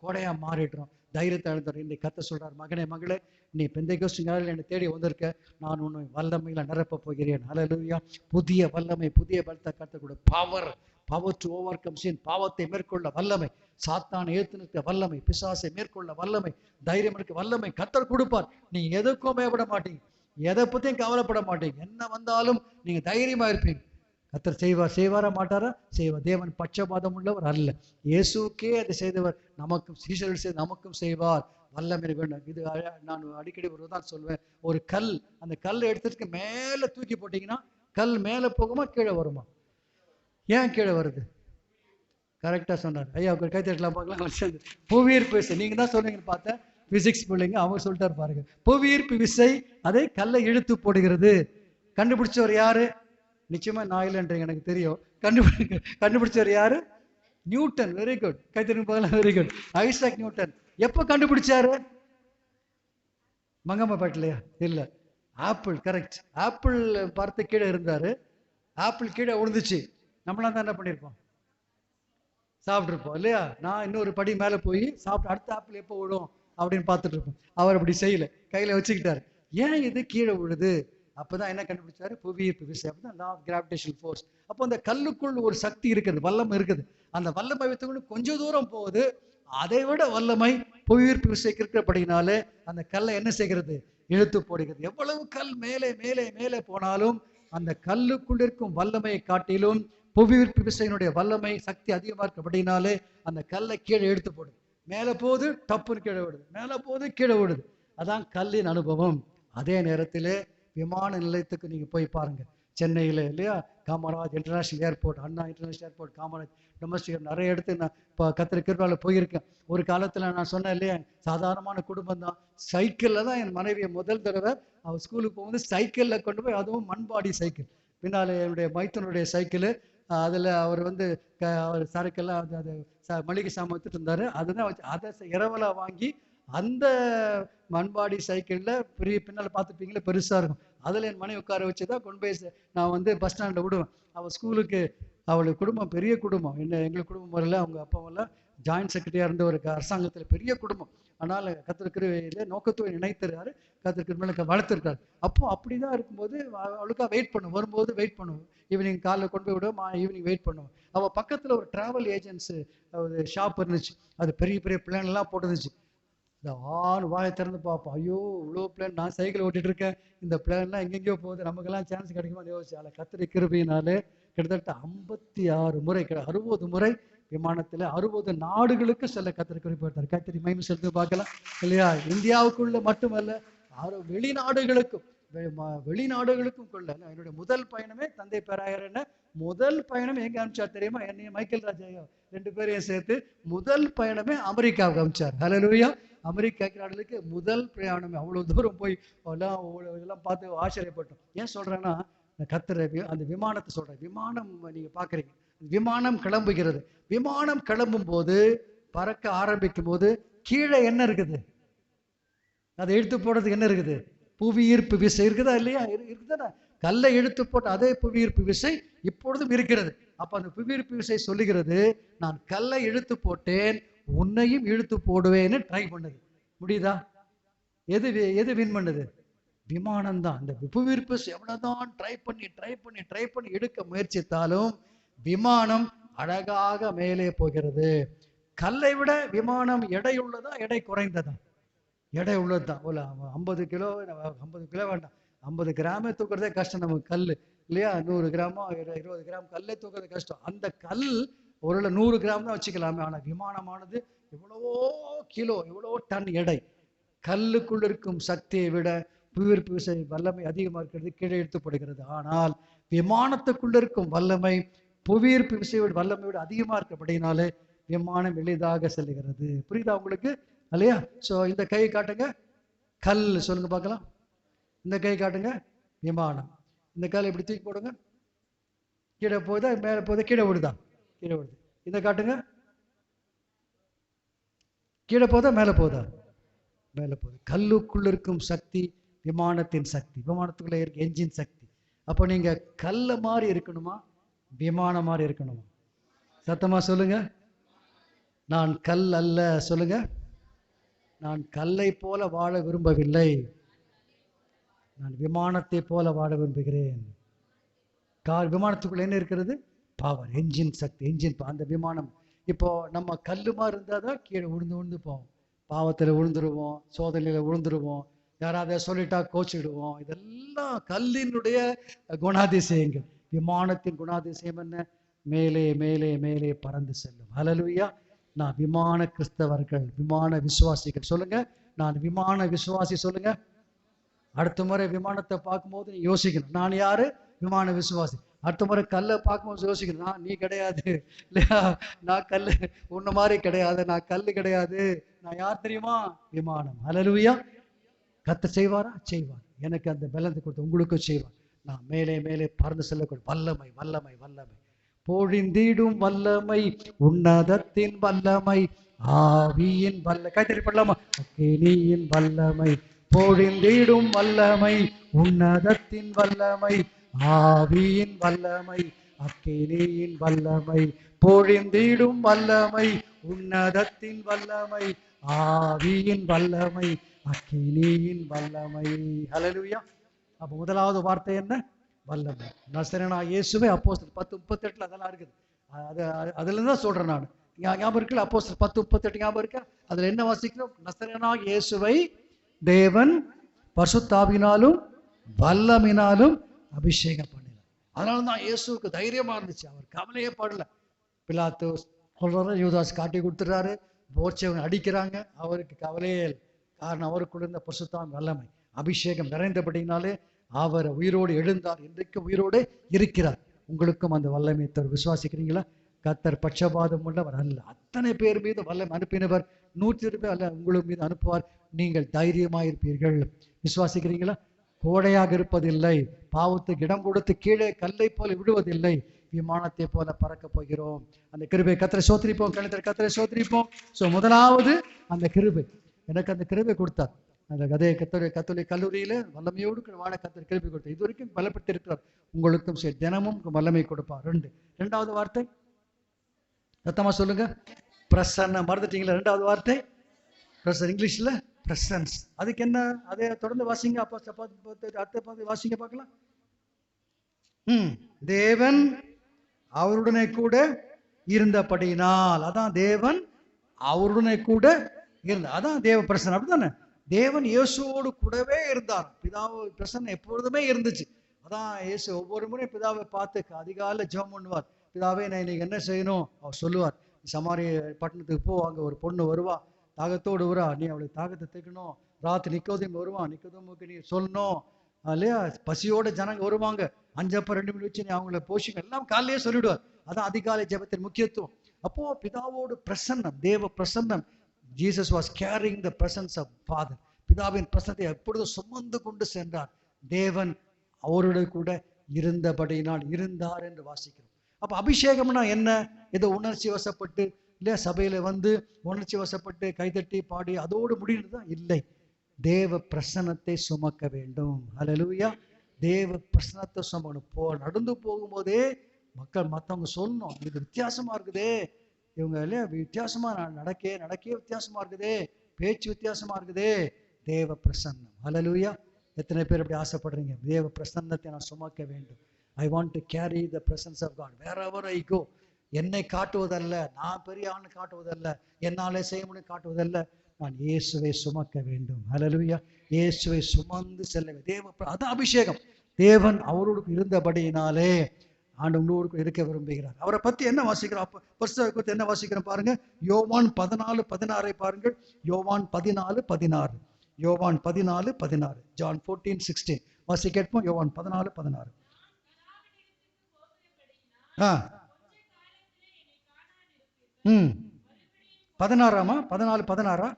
கொடையா மாறிடுறோம், தைரியத்தை எழுந்துடுறோம். இன்னைக்கு கத்த சொல்றாரு, மகனே மகளே, நீ பெந்தைகோஸ்து நாளில் என்னை தேடி வந்திருக்க, நான் உன்னை வல்லமையில நிரப்ப போகிறேன். ஹல்லேலூயா. புதிய வல்லமை, புதிய பலத்தை கத்தக்கூட power, power to overcome sin, பாவத்தை மேற்கொள்ள வல்லமை, சாத்தானை ஏத்து நிற்க வல்லமை, பிசாசை மேற்கொள்ள வல்லமை, தைரியம் இருக்க வல்லமை கர்த்தர் கொடுப்பார். நீங்க எதுக்கும் பயப்பட மாட்டீங்க, எதை பத்தியும் கவலைப்பட மாட்டீங்க. என்ன வந்தாலும் நீங்க தைரியமா இருப்பீங்க. கர்த்தர் செய்வார். செய்வாரா மாட்டாரா? செய்வார். தேவன் பட்சபாதம் உள்ளவர் அல்ல. இயேசுக்கே அதை செய்தவர், நமக்கும் சீஷர்கள் செய்து நமக்கும் செய்வார். வல்லமை வேண்டும். இது நான் அடிக்கடி ஒரு தான் சொல்வேன். ஒரு கல், அந்த கல் எடுத்துட்டு மேல தூக்கி போட்டீங்கன்னா கல் மேல போகுமா கீழே வருமா? ஏன் கீழே வருது? கரெக்டா சொன்னார் ஐயா. கை தட்டலாம் பார்க்கலாம். புவியீர்ப்பு விசை, நீங்க தான் சொன்னீங்கன்னு பார்த்தேன். பிசிக்ஸ் பிள்ளைங்க அவங்க சொல்லிட்டாரு பாருங்க. புவியீர்ப்பு விசை அதை கல்லை இழுத்து போடுகிறது. கண்டுபிடிச்சவர் யாரு? நிச்சயமா நான் இல்லைன்றீங்க, எனக்கு தெரியும். கண்டுபிடிச்சவர் யாரு? நியூட்டன். Very good. கை தட்டி பார்க்கலாம். Very good. Isaac Newton. எப்ப கண்டுபிடிச்சாரு? மங்கம்மாப்பேட்டிலையா? இல்ல, ஆப்பிள். கரெக்ட். ஆப்பிள் பார்த்து கீழே இருந்தாரு, ஆப்பிள் கீழே விழுந்துச்சு. நம்மளாம் தான் என்ன பண்ணிருப்போம்? சாப்பிட்டுருப்போம் இல்லையா? நான் இன்னொரு படி மேல போய் சாப்பிட்டு அடுத்த ஆப்பிள் எப்போ விடும் அப்படின்னு பார்த்துட்டு இருப்போம். அவர் அப்படி செய்யல, கையில வச்சுக்கிட்டாரு. ஏன் இது கீழே விழுது? அப்பதான் என்ன கண்டுபிடிச்சாரு? புவியீர்ப்பு விசை. அப்பதான் லா ஆஃப் கிராவிடேஷனல் ஃபோர்ஸ். அப்போ அந்த கல்லுக்குள் ஒரு சக்தி இருக்குது, வல்லமை இருக்குது. அந்த வல்லமை வைத்துக்கொண்டு கொஞ்சம் தூரம் போகுது. அதை விட வல்லமை புவியீர்ப்பு விசைக்கு இருக்கிறபடினாலே அந்த கல்லை என்ன செய்கிறது? இழுத்து போடுகிறது. எவ்வளவு கல் மேலே மேலே மேலே போனாலும் அந்த கல்லுக்குள் இருக்கும் வல்லமையை காட்டிலும் புவியீர்ப்பு விசையினுடைய வல்லமை சக்தி அதிகமா இருக்கிறபடினாலே அந்த கல்லை கீழே எடுத்து போடுது. மேலே போது டப்புன்னு கீழே விடுது, மேலே போது கீழே விடுது. அதான் கல்லின் அனுபவம். அதே நேரத்திலே விமான நிலையத்துக்கு நீங்க போய் பாருங்க, சென்னையில இல்லையா, காமராஜ் இன்டர்நேஷனல் ஏர்போர்ட், அண்ணா இன்டர்நேஷனல் ஏர்போர்ட், காமராஜ் டொமஸ்டிக், நிறைய இடத்து நான் இப்போ கத்திர கிருபால போயிருக்கேன். ஒரு காலத்துல நான் சொன்னேன் இல்லையா, சாதாரணமான குடும்பம் தான். சைக்கிள்ல தான் என் மனைவியை முதல் தடவை அவள் ஸ்கூலுக்கு போகும்போது சைக்கிள்ல கொண்டு போய், அதுவும் மண்பாடி சைக்கிள், பின்னால என்னுடைய மைத்தனுடைய சைக்கிள். அதுல அவர் வந்து அவர் சரக்கெல்லாம் அது மளிகை சாமான் எடுத்துட்டு இருந்தாரு. அதுதான் வச்சு அதை இரவலா வாங்கி அந்த மண்பாடி சைக்கிளில் பெரிய பின்னால் பார்த்துப்பீங்களே பெருசாக இருக்கும். அதில் என் மனைவி உட்கார வச்சு தான் கொண்டு போய் நான் வந்து பஸ் ஸ்டாண்டில் விடுவேன். அவள் ஸ்கூலுக்கு, அவளுக்கு குடும்பம் பெரிய குடும்பம். எங்களுக்கு குடும்பம் வரல, அவங்க அப்பாவெல்லாம் ஜாயின்ட் செக்ரட்டரியாக இருந்த ஒரு அரசாங்கத்தில் பெரிய குடும்பம். ஆனால் கத்திருக்கிற நோக்கத்துவை நினைத்திருக்காரு, கத்திருக்கிற மேலே வளர்த்துருக்காரு. அப்போ அப்படி தான் இருக்கும்போது அவளுக்காக வெயிட் பண்ணுவோம். வரும்போது வெயிட் பண்ணுவோம். ஈவினிங் காலைல கொண்டு போய் விடுவோம், ஈவினிங் வெயிட் பண்ணுவோம். அவள் பக்கத்தில் ஒரு ட்ராவல் ஏஜென்சி ஷாப் இருந்துச்சு. அது பெரிய பெரிய பிளான்லாம் போட்டுருந்துச்சு. இந்த வாயை திறந்து பார்ப்போம். ஐயோ இவ்வளோ பிளான், நான் சைக்கிள் ஓட்டிகிட்டு இருக்கேன், இந்த பிளான்லாம் எங்கெங்கேயோ போகுது, நமக்கெல்லாம் சான்ஸ் கிடைக்குமான்னு யோசிச்சு அதில் கத்திரி கிருபையினாலே கிட்டத்தட்ட 56 முறை 60 முறை விமானத்தில் 60 நாடுகளுக்கு செல்ல கத்திரி குறிப்பிட்டார். கத்திரி மகிமை செலுத்தி பார்க்கலாம் இல்லையா? இந்தியாவுக்குள்ள மட்டுமல்ல, வெளிநாடுகளுக்கும் கொள்ள. என்னுடைய முதல் பயணமே தந்தை பேராயர் என்ன முதல் பயணம் எங்க அனுப்பிச்சார் தெரியுமா? என்னையும் மைக்கேல் ராஜா 2 பேரையும் சேர்த்து முதல் பயணமே அமெரிக்காவுக்கு அனுப்பிச்சார். ஹல்லேலூயா! அமெரிக்கா நாடுகளுக்கு முதல் பிரயாணமே. அவ்வளவு தூரம் போய் எல்லாம் பார்த்து ஆச்சரியப்பட்டோம். ஏன் சொல்றேன்னா, கத்திர அந்த விமானத்தை சொல்றேன். விமானம் நீங்க பாக்குறீங்க, விமானம் கிளம்புகிறது. விமானம் கிளம்பும் போது, பறக்க ஆரம்பிக்கும் போது கீழே என்ன இருக்குது? அதை எடுத்து போடுறதுக்கு என்ன இருக்குது? புவியீர்ப்பு விசை இருக்குதா இல்லையா? இருக்குதானே? கல்லை இழுத்து போட்ட அதே புவியீர்ப்பு விசை இப்பொழுதும் இருக்கிறது. அப்ப அந்த புவியீர்ப்பு விசை சொல்லுகிறது, நான் கல்லை இழுத்து போட்டேன், உன்னையும் இழுத்து போடுவேன்னு ட்ரை பண்ணுது. முடியுதா? எது வின் பண்ணுது? விமானம் தான். அந்த புவியீர்ப்பு எவ்வளவுதான் ட்ரை பண்ணி எடுக்க முயற்சித்தாலும் விமானம் அழகாக மேலே போகிறது. கல்லை விட விமானம் எடை உள்ளதா, எடை குறைந்ததா? எடை உள்ளது தான். 50 கிலோ வேண்டாம், 50 கிராமே தூக்குறதே கஷ்டம் நமக்கு. கல் இல்லையா? 100 கிராமோ 20 கிராம் கல்லே தூக்குறது கஷ்டம். அந்த கல் ஒரு 100 கிராம் தான் வச்சுக்கலாமே. ஆனால் விமானமானது எவ்வளவோ கிலோ, எவ்வளவோ டன் எடை. கல்லுக்குள் இருக்கும் சக்தியை விட புவியீர்ப்பு விசை வல்லமை அதிகமாக இருக்கிறது, கீழே எடுத்துப்படுகிறது. ஆனால் விமானத்துக்குள்ள இருக்கும் வல்லமை புவியீர்ப்பு விசையோட வல்லமை விட அதிகமாக இருக்கிறபடினாலே விமானம் எளிதாக செல்லுகிறது. புரியுதா உங்களுக்கு? இல்லையா? ஸோ இந்த கை காட்டுங்க, கல் சொல்லுங்க பார்க்கலாம். இந்த கை காட்டுங்க, விமானம். இந்த கால் இப்படி தூக்கி போடுங்க, கீழே போகுதா மேலே போகுதா? கீழே விடுதா? கீழே விடுது. இந்த காட்டுங்க, கீழே போதா மேலே போதா? மேலே போகுது. கல்லுக்குள்ள இருக்கும் சக்தி விமானத்தின் சக்தி, விமானத்துக்குள்ள இருக்க என்ஜின் சக்தி. அப்போ நீங்க கல்ல மாதிரி இருக்கணுமா, விமானம் மாதிரி இருக்கணுமா? சத்தமா சொல்லுங்க. நான் கல் அல்ல. சொல்லுங்க. நான் கல்லை போல வாழ விரும்பவில்லை, நான் விமானத்தை போல வாழ விரும்புகிறேன். விமானத்துக்குள்ள என்ன இருக்கிறது? பவர், என்ஜின் சக்தி, என்ஜின். அந்த விமானம் இப்போ நம்ம கல்லுமா இருந்தால் தான் கீழே விழுந்து போவோம். பாவத்தில் விழுந்துருவோம், சோதனையில் விழுந்துருவோம், யாராவது சொல்லிட்டா கோச்சிடுவோம். இதெல்லாம் கல்லினுடைய குணாதிசயங்கள். விமானத்தின் குணாதிசயம் என்ன? மேலே மேலே மேலே பறந்து செல்லும். ஹல்லேலூயா! நான் விமான கிறிஸ்தவர்கள், விமான விசுவாசிகள். சொல்லுங்க, நான் விமான விசுவாசி. சொல்லுங்க. அடுத்த முறை விமானத்தை பார்க்கும்போது நீ யோசிக்கணும், நான் யாரு? விமான விசுவாசி. அடுத்த முறை கல்லை பார்க்கும்போது யோசிக்கணும், நீ கிடையாது இல்லையா? நான் கல்லு உன்ன மாதிரி கிடையாது, நான் கல்லு கிடையாது, நான் யார் தெரியுமா? விமானம். ஹல்லேலூயா! கர்த்தர் செய்வாரா? செய்வார். எனக்கு அந்த பலத்தை கொடுத்து உங்களுக்கும் செய்வார். நான் மேலே மேலே பறந்து செல்லக்கூடிய வல்லமை, வல்லமை, வல்லமை, பொழிந்திடும் வல்லமை, உன்னதத்தின் வல்லமை, ஆவியின் வல்ல கைத்தறி பண்ணலாமா? அக்கினியின் வல்லமை, பொழிந்திடும் வல்லமை, உன்னதத்தின் வல்லமை, ஆவியின் வல்லமை, அக்கினியின் வல்லமை, பொழிந்திடும் வல்லமை, உன்னதத்தின் வல்லமை, ஆவியின் வல்லமை, அக்கினியின் வல்லமை. ஹல்லேலூயா! அப்ப முதலாவது வார்த்தை என்ன? வல்லமை. நசரேயனாகிய இயேசுவே. அப்போஸ்தலர் 10:38 அதெல்லாம் இருக்குது. அதுல இருந்து தான் சொல்றேன் நான். ஞாபகம் இருக்குல்ல? அப்போஸ்தலர் 10:38 ஞாபகம் இருக்கா? அதுல என்ன வாசிக்கிறோம்? நசரேயனாகிய இயேசுவை தேவன் பரிசுத்தாவினாலும் வல்லமினாலும் அபிஷேகம் பண்ணினார். அதனால தான் இயேசுக்கு தைரியமா இருந்துச்சு, அவர் கவலையே படல. பிலாத்து சொல்றாரு, யூதாஸ் காட்டி கொடுத்துறாரு, போர்ச்சவன் அடிக்கிறாங்க, அவருக்கு கவலையே இல்லை. காரணம் அவருக்குள்ள இருந்த பரிசுத்தாவின் வல்லமை, அபிஷேகம் நிறைந்தபடினாலே அவர் உயிரோடு எழுந்தார், இன்றைக்கு உயிரோடு இருக்கிறார். உங்களுக்கும் அந்த வல்லமை தர் விசுவாசிக்கிறீங்களா? கர்த்தர் பட்சபாதம் உள்ளவர் அல்ல. அத்தனை பேர் மீது வல்லமை அனுப்பினவர் 100 பேர் அல்ல, உங்களுக்கு மீது அனுப்புவார். நீங்கள் தைரியமாயிருப்பீர்கள். விசுவாசிக்கிறீங்களா? கோடையாக இருப்பதில்லை, பாவத்துக்கு இடம் கொடுத்து கீழே கல்லை போல விடுவதில்லை, விமானத்தை போல பறக்க போகிறோம். அந்த கிருபை கர்த்தரை சோத்திரிப்போம், கர்த்தரை சோத்திரிப்போம். ஸோ முதலாவது அந்த கிருபை. எனக்கு அந்த கிருபை கொடுத்தார். அந்த கதையை கத்தோலிக்க கல்லூரியில வல்லமையோடு வாழ கத்தர் கிருபை கொடுத்தார். இது வரைக்கும் பலப்பட்டு இருக்கிறார். உங்களுக்கும் சரி, தினமும் வல்லமை கொடுப்பார். ரெண்டாவது வார்த்தை சத்தமா சொல்லுங்க, பிரசன்னம். மறந்துட்டீங்களா? ரெண்டாவது வார்த்தை பிரசன், இங்கிலீஷ்ல பிரசன்ஸ். அதுக்கு என்ன? அதை தொடர்ந்து வாசிங்க. அடுத்த வாசிங்க பார்க்கலாம். தேவன் அவருடனே கூட இருந்தபடியினால், அதான் தேவன் அவருடனே கூட இருந்த, அதான் தேவ பிரசன்னம். அப்படித்தானே? தேவன் இயேசுவோடு கூடவே இருந்தார். பிதாவு பிரசன்னம் எப்பொழுதுமே இருந்துச்சு. அதான் இயேசு ஒவ்வொரு முறை பிதாவை பார்த்து அதிகாலையில ஜெபம் பண்ணுவார். பிதாவே, நான் இன்னைக்கு என்ன செய்யணும்? அவர் சொல்லுவார், சமாரிய பட்டணத்துக்கு போ, அங்கே ஒரு பொண்ணு வருவா, தாகத்தோடு வருவா, நீ அவளுக்கு தாகத்தை தீர்க்கணும். ராத்திரி நிக்கோதேம் வருவான், நிக்கோதேமுக்கு நீ சொல்லணும் இல்லையா? பசியோட ஜனங்க வருவாங்க, 5 அப்பம் 2 மீன் வச்சு நீ அவங்கள போஷிங்க, எல்லாம் காலையிலேயே சொல்லிவிடுவார். அதான் அதிகாலை ஜெபத்தின் முக்கியத்துவம். அப்போ பிதாவோடு பிரசன்னம், தேவ பிரசன்னம். Jesus was carrying the presence of father. பிதாவின் பிரசன்னத்தை எப்பொழுதும் சுமந்து கொண்டு சென்றார். தேவன் அவருடைய கூட இருந்தபடியினால் இருந்தார் என்று வாசிக்கிறோம். அப்ப அபிஷேகம்னா என்ன? ஏதோ உணர்ச்சி வசப்பட்டு இல்லையா சபையில வந்து உணர்ச்சி வசப்பட்டு கைதட்டி பாடி அதோடு முடிவுதான் இல்லை. தேவ பிரசன்னத்தை சுமக்க வேண்டும். ஹல்லேலூயா. தேவ பிரசன்னத்தை சுமக்கணும். நடந்து போகும்போதே மக்கள் மற்றவங்க சொல்லணும், இது வித்தியாசமா இருக்குதே, இவங்க இல்லையா வித்தியாசமா நடக்கே வித்தியாசமா இருக்குதே, பேச்சு வித்தியாசமா இருக்குதே. தேவ பிரசன்னம். ஹல்லேலூயா. எத்தனை பேர் அப்படி ஆசைப்படுறீங்க? தேவ பிரசன்னத்தை நான் சுமக்க வேண்டும். I want to carry the presence of God wherever I go. என்னை காட்டுவதல்ல, நான் பெரிய ஆண் காட்டுவதல்ல, என்னாலே செய்ய முடியும் காட்டுவதல்ல, நான் இயேசுவை சுமக்க வேண்டும். ஹல்லேலூயா. இயேசுவை சுமந்து செல்ல தேவ, அதான் அபிஷேகம். தேவன் அவரோடு இருந்தபடியினாலே ஆண்டு உங்களோடு இருக்க விரும்புகிறார். அவரை பத்தி என்ன வாசிக்கிறோம்? பரிசுத்த என்ன வாசிக்கிறோம் பாருங்க. யோவான் 14:16 பாருங்கள். யோவான் 14:16. யோவான் 14:16. ஜான் 14:16 வாசி கேட்போம். யோவான் 14:16. 16ஆமா? 14:16.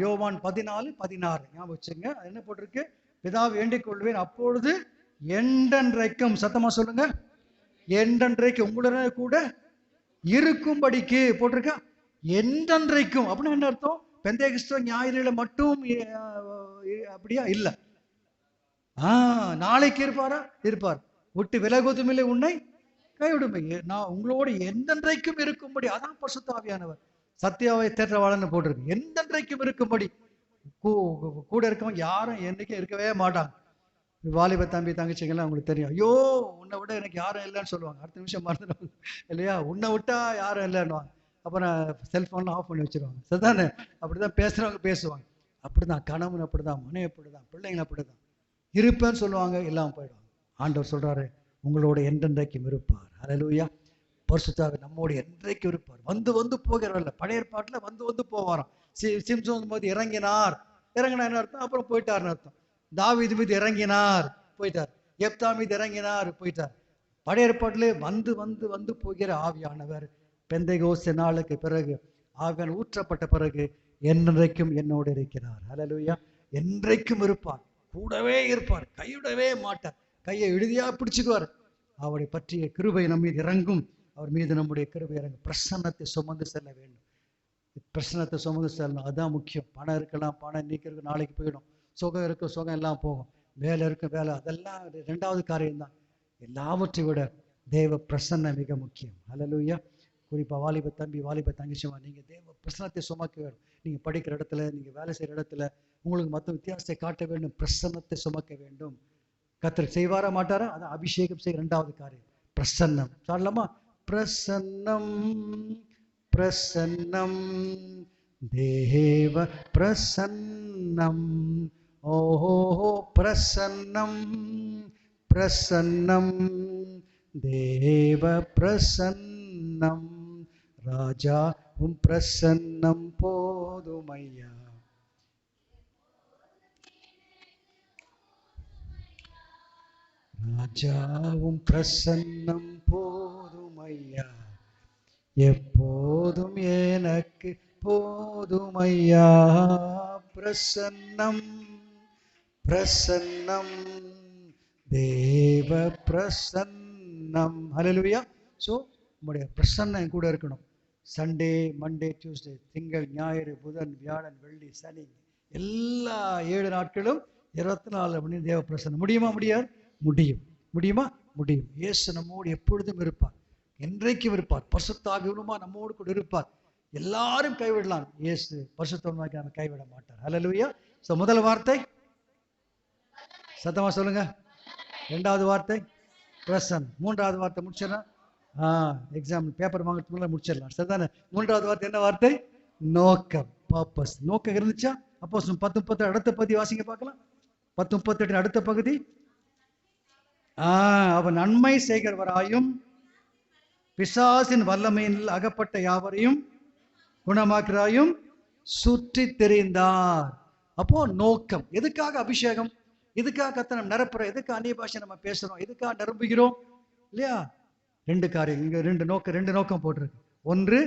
யோவான் 14:16 ஞாபகம் வச்சுங்க. என்ன போட்டிருக்கு? பிதாவை வேண்டிக் கொள்வேன், அப்பொழுது என்றென்றைக்கும், சத்தமா சொல்லுங்க, என்றென்றைக்கும் உங்களுடைய கூட இருக்கும்படிக்கு போட்டிருக்கா. என்றென்றைக்கும் அப்படின்னா என்ன அர்த்தம்? பெந்தேகஸ்து ஞாயிறுல மட்டும் அப்படியா? இல்ல, நாளைக்கு இருப்பாரா? இருப்பார். விட்டு விலகுவதும் இல்லை, உன்னை கைவிடுமை, நான் உங்களோடு என்றென்றைக்கும் இருக்கும்படி. அதான் பரிசுத்த ஆவியானவர். சத்தியாவை தேற்றவாளன்னு போட்டிருக்கு. என்றென்றைக்கும் இருக்கும்படி கூட இருக்கவங்க யாரும் என்னைக்கும் இருக்கவே மாட்டாங்க. வாலிப தம்பி தங்கச்சிங்கெல்லாம் உங்களுக்கு தெரியும், ஐயோ உன்னை விட எனக்கு யாரும் இல்லைன்னு சொல்லுவாங்க. அடுத்த நிமிஷம் மறந்துடுவாங்க இல்லையா? உன்னை விட்டா யாரும் இல்லைன்னுவாங்க. அப்புறம் செல்ஃபோன்லாம் ஆஃப் பண்ணி வச்சிருவாங்க. சரிதானே? அப்படிதான் பேசுறவங்க பேசுவாங்க. அப்படிதான் கணவன், அப்படிதான் மனைவி, அப்படிதான் பிள்ளைங்க, அப்படிதான் இருப்பேன்னு சொல்லுவாங்க, இல்லாமல் போயிடுவாங்க. ஆண்டவர் சொல்றாரு, உங்களோட என்றென்றைக்கும் இருப்பார். ஹல்லேலூயா. பரிசுத்த நம்மோடு என்றைக்கும் இருப்பார். வந்து வந்து போகிறவர்ல. பழைய ஏற்பாட்டில் வந்து வந்து போவாராம். சிம்சோன் போது இறங்கினார், இறங்கினா என்ன அர்த்தம்? அப்புறம் போயிட்டார்னு அர்த்தம். தாவீது மீது இறங்கினார், போயிட்டார். எப்தா மீது இறங்கினார், போயிட்டார். பழைய ஏற்பாட்டிலே வந்து வந்து வந்து போகிற ஆவியானவர் பெந்தைகோஸ்து நாளுக்கு பிறகு ஆவியானவர் ஊற்றப்பட்ட பிறகு என்றைக்கும் என்னோடு இருக்கிறார். ஹல்லேலூயா. என்றைக்கும் இருப்பார், கூடவே இருப்பார், கைவிடவே மாட்டார். கையை இறுதியா பிடிச்சுக்குவார். அவரை பற்றிய கிருபை நம்ம மீது இறங்கும். அவர் மீது நம்முடைய கிருபை இறங்கும். பிரசன்னத்தை சுமந்து செல்ல வேண்டும். பிரசன்னத்தை சுமந்து செல்லணும். அதுதான் முக்கியம். பணம் இருக்கலாம், பணம் நீக்கிறதுக்கு நாளைக்கு போயிடும். சுகம் இருக்க சுகம் எல்லாம் போகும். வேலை இருக்க வேலை, அதெல்லாம் 2வது காரியம்தான். எல்லாவற்றை விட தேவ பிரசன்னம் மிக முக்கியம். ஹல்லேலூயா. குறிப்பா வாலிப தம்பி, வாலிப தங்கச்சிமா, நீங்க தேவ பிரசன்னத்தை சுமக்க வேண்டும். நீங்க படிக்கிற இடத்துல, நீங்க வேலை செய்யற இடத்துல உங்களுக்கு மற்ற வித்தியாசத்தை காட்ட வேண்டும். பிரசன்னத்தை சுமக்க வேண்டும். கர்த்தர் செய்வாரா மாட்டாரா? அதான் அபிஷேகம் செய்ய 2வது காரியம் பிரசன்னம். சொல்லலாமா? பிரசன்னம் பிரசன்னம் தேவ பிரசன்னம். ஓஹோ பிரசன்னம் பிரசன்னம் தேவ பிரசன்னம். ராஜா உம் பிரசன்னம் போதுமையா. ராஜாவும் பிரசன்னம் போதுமையா. எப்போதும் எனக்கு போதுமையா. பிரசன்னம் பிரசன்னம் தேவ பிரசன்னம். ஹல்லேலூயா. ஸோ நம்முடைய பிரசன்னம் கூட இருக்கணும். சண்டே, மண்டே, டியூஸ்டே, திங்கள், ஞாயிறு, புதன், வியாழன், வெள்ளி, சனி, எல்லா 7 நாட்களும் 24 மணி தேவ பிரசன்னம். முடியுமா? முடியாது? முடியும். முடியுமா? முடியும். இயேசு நம்மோடு எப்பொழுதும் இருப்பார், என்றைக்கும் இருப்பார். பரிசுத்த ஆவியுமா நம்மோடு கூட இருப்பார். எல்லாரும் கைவிடலாம், இயேசு பரிசுத்தமாக்கி நம்ம கைவிட மாட்டார். ஹல்லேலூயா. ஸோ முதல் வார்த்தை சத்தமா சொல்லுங்க. 2வது வார்த்தை பிரசன். 3வது வார்த்தை முடிச்சிடலாம். எக்ஸாம் பேப்பர் வாங்கிறதுக்குள்ள முடிச்சிடலாம். சரிதானே? 3வது வார்த்தை என்ன வார்த்தை? நோக்கம், பர்பஸ். நோக்கம் இருந்துச்சா? அப்போ 10:38 அடுத்த பகுதி வாசிங்க பார்க்கலாம். 10:38 அடுத்த பகுதி. அவன் நன்மை செய்கிறவராயும் பிசாசின் வல்லமையில் அகப்பட்ட யாவரையும் குணமாக்குறாயும் சுற்றி தெரிந்தார். அப்போ நோக்கம். எதுக்காக அபிஷேகம்? எதுக்காக கர்த்தர் நிரப்புற? எதுக்காக அந்நிய பாஷை நம்ம பேசுறோம்? எதுக்காக நிரம்புகிறோம்? இல்லையா? 2 காரியம் இங்க, 2 நோக்கம் போட்டிருக்கு. ஒன்று,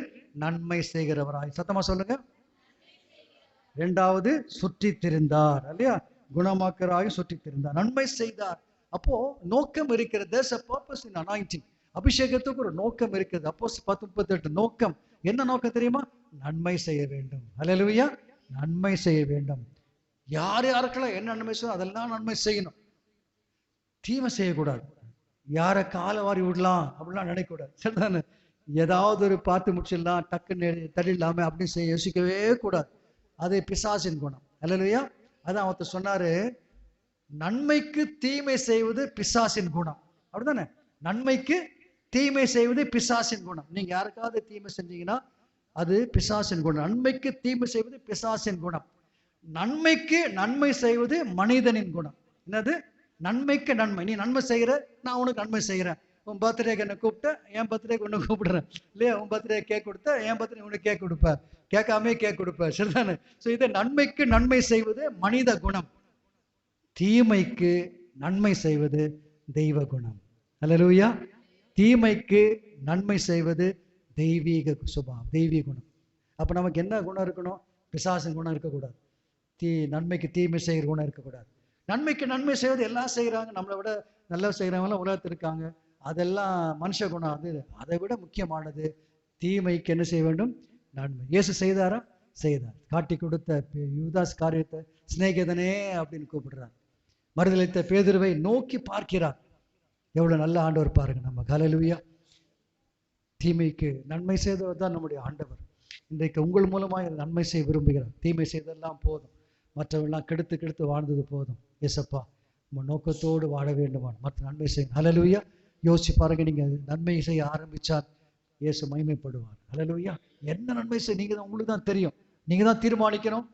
நன்மை செய்கிறவராய். சத்தமா சொல்லுங்க. 2வது, சுற்றி திரிந்தார். இல்லையா? குணமாக்கராயும் சுற்றி திரிந்தார், நன்மை செய்தார். அப்போ நோக்கம் இருக்கிறது. There's a purpose in anointing. அபிஷேகத்துக்கு ஒரு நோக்கம் இருக்குது. அப்போ 10:38 நோக்கம். என்ன நோக்கம் தெரியுமா? நன்மை செய்ய வேண்டும். ஹல்லேலூயா. நன்மை செய்ய வேண்டும். யார் யாருக்கெல்லாம் என்ன நன்மை செய்யணும் அதெல்லாம் நன்மை செய்யணும். தீமை செய்யக்கூடாது. யாரை காலை வாரி விடலாம் அப்படிலாம் நினைக்கக்கூடாது. சரிதானே? ஏதாவது ஒரு பார்த்து முடிச்சிடலாம், டக்குன்னு தள்ளிடலாமே அப்படின்னு செய்ய யோசிக்கவே கூடாது. அது பிசாசின் குணம். ஹல்லேலூயா. அதான் ஒருத்தர் சொன்னாரு, நன்மைக்கு தீமை செய்வது பிசாசின் குணம். அப்படிதானே? நன்மைக்கு தீமை செய்வது பிசாசின் குணம். நீங்க யாருக்காவது தீமை செஞ்சீங்கன்னா அது பிசாசின் குணம். நன்மைக்கு தீமை செய்வது பிசாசின் குணம். நன்மைக்கு நன்மை செய்வது மனிதனின் குணம். என்னது? நன்மைக்கு நன்மை. நீ நன்மை செய்கிற, நான் உனக்கு நன்மை செய்கிறேன். உன் பர்த்டேக்கு என்ன கூப்பிட்ட, என் பர்த்டேக்கு உன்னை கூப்பிடுறேன். இல்லையா? உன் பர்த்டே கேக் கொடுத்த, என் பர்த்டே உனக்கு கேக் கொடுப்பேன். கேட்காமே கேக் கொடுப்பேன். சரிதானே? ஸோ இதை நன்மைக்கு நன்மை செய்வது மனித குணம், தீமைக்கு நன்மை செய்வது தெய்வ குணம். ஹல்லேலூயா. தீமைக்கு நன்மை செய்வது தெய்வீக சுபாவம், தெய்வீக குணம். அப்போ நமக்கு என்ன குணம் இருக்கணும்? பிசாசின் குணம் இருக்கக்கூடாது. நன்மைக்கு தீமை செய்கிற குணம் இருக்கக்கூடாது. நன்மைக்கு நன்மை செய்வது எல்லாம் செய்கிறாங்க, நம்மளை விட நல்லா செய்கிறவங்களாம் உலகத்தில் இருக்காங்க. அதெல்லாம் மனுஷ குணம். அது அதை விட முக்கியமானது தீமைக்கு என்ன செய்ய வேண்டும்? நன்மை. இயேசு செய்தாரா? செய்தார். காட்டி கொடுத்த யூதாஸ் காரியத்தை சிநேகிதனே அப்படின்னு கூப்பிடுறார். மறுதலித்த பேதுருவை நோக்கி பார்க்கிறார். எவ்வளவு நல்ல ஆண்டவர் பாருங்க நம்ம. ஹல்லேலூயா. தீமைக்கு நன்மை செய்தவர் தான் நம்முடைய ஆண்டவர். இன்றைக்கு உங்கள் மூலமாக நன்மை செய்ய விரும்புகிறார். தீமை செய்தெல்லாம் போதும், மற்றவெல்லாம் கெடுத்து கெடுத்து வாழ்ந்தது போதும். ஏசப்பா, நம்ம நோக்கத்தோடு வாழ வேண்டுமான் மற்ற நன்மை செய்யும். ஹல்லேலூயா. யோசிச்சு பாருங்க, நீங்க நன்மை செய்ய ஆரம்பிச்சால் இயேசு மகிமைப்படுவார். ஹல்லேலூயா. என்ன நன்மை செய்ய நீங்க தான், உங்களுக்கு தான் தெரியும். நீங்க தான் தீர்மானிக்கணும்.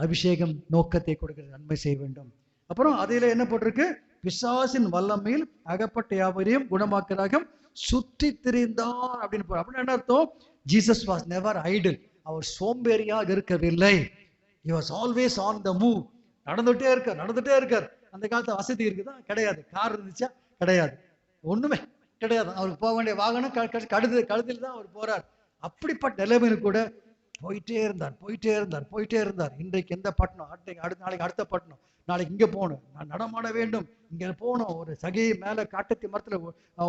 அபிஷேகம் நோக்கத்தை கொடுக்கிறது, நன்மை செய்ய வேண்டும். அப்புறம் அதில் என்ன போட்டிருக்கு? பிசாசின் வல்லமையில் அகப்பட்ட யாவரையும் குணமாக்கராக சுற்றி திரிந்தார் அப்படின்னு. அப்படின்னு என்ன அர்த்தம்? Jesus was never idle. அவர் சோம்பேறியாக இருக்கவில்லை. He was always on the move. நடந்துட்டே இருக்கார். அந்த காலத்துல வசதி இருக்குதா? கிடையாது. கார் இருந்துச்சா? கிடையாது. ஒண்ணுமே கிடையாது. அவருக்கு போக வேண்டிய வாகனம் கழுதில் தான் அவர் போறார். அப்படிப்பட்ட நிலைமையில கூட போயிட்டே இருந்தார். இன்றைக்கு எந்த பட்டணம், நாளைக்கு அடுத்த பட்டணம், நாளைக்கு இங்க போகணும், நான் நடமாட வேண்டும், இங்க போகணும், ஒரு சகை மேல காட்டத்தி மரத்துல